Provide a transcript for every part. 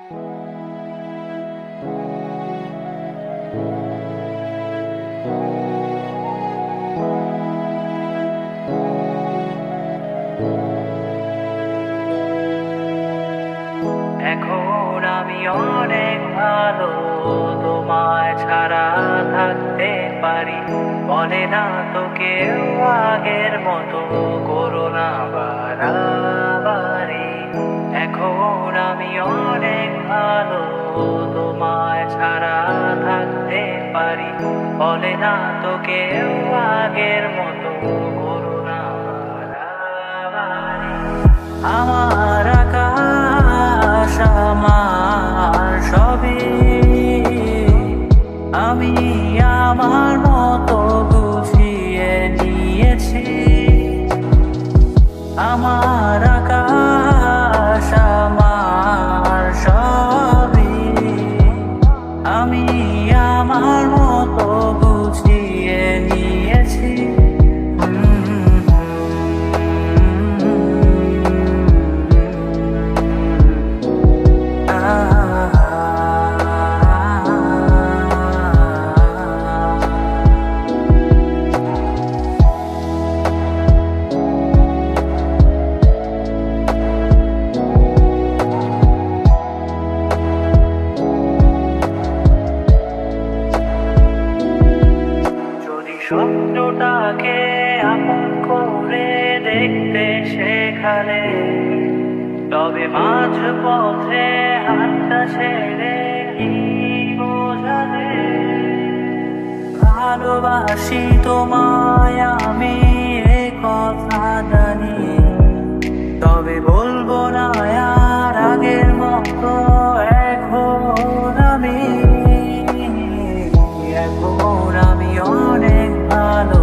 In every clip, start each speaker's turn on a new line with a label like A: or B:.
A: এখন আমি অনেক ভালো, তোমায় ছাড়া থাকতে পারি। বলে না তো কেউ আগের মতো করো না বাড়াবাড়ি। এখন আমি অনেক ভালো, তোমায় ছাড়া থাকতে পারি। বলে না তো কেউ আগের মতো করো না বাড়াবাড়ি। আমার আকাশ আমার সবই, আমি আমার মতো গুছিয়ে নিয়েছি। আমার আকাশ আমার সবই, আমি আমার মতো গুছিয়ে নিয়েছি। স্বপ্নটাকে আপন করে দেখতে শেখালে, তবে মাঝ পথে হাতটা ছেড়ে কি বোঝালে? ভালোবাসি তোমায় আমি এ কথা জানি, তবে বলবো না আর আগের মতো। এখন আমি অনেক ভালো,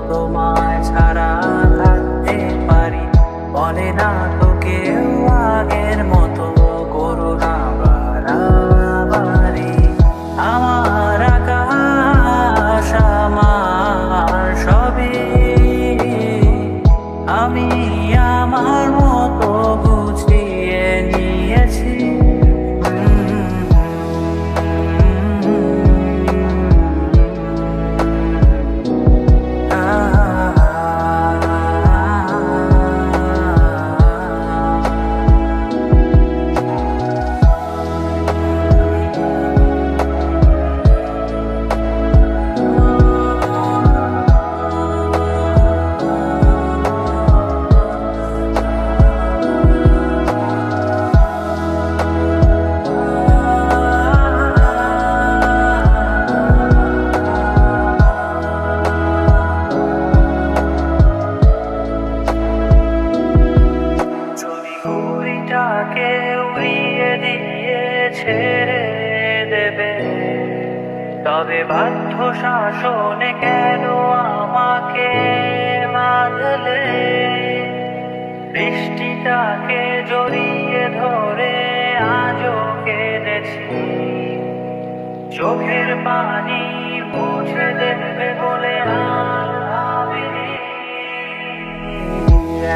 A: তোমায় ছাড়া থাকতে পারি। বলে না তো কেউ আগের মতো করো না বাড়াবাড়ি। আমার আকাশ আমার সবই, আমি আমার মতো গুছিয়ে নিয়েছি। উড়িয়ে দিয়ে ছেড়ে দেবে, তবে বাধ্য শাসনে কেন আমাকে বাঁধলে? বৃষ্টিটাকে জড়িয়ে ধরে আজও কেঁদেছি, চোখের পানি মুছে দেবে বলে আর ভাবিনি।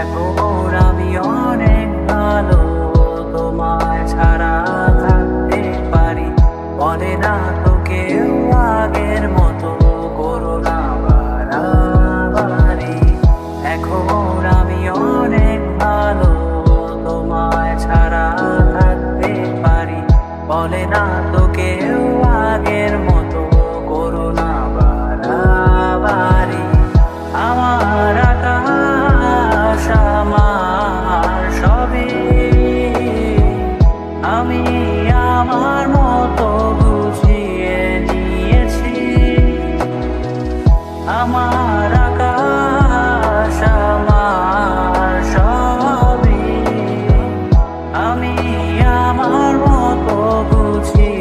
A: এখন আমি অনেক ভালো, তোমায় ছাড়া থাকতে পারি। বলে না তো কেউ আগের মতো করো না বাড়াবাড়ি। এখন আমি অনেক ভালো, তোমায় ছাড়া থাকতে পারি। বলে না তো কেউ আগের মতো করো না বাড়াবাড়ি। আমার আকাশ আমার সবই, আমি আমার মতো গুছিয়ে নিয়েছি। আমার আকাশ আমার সবই, আমি আমার মতো গুছিয়ে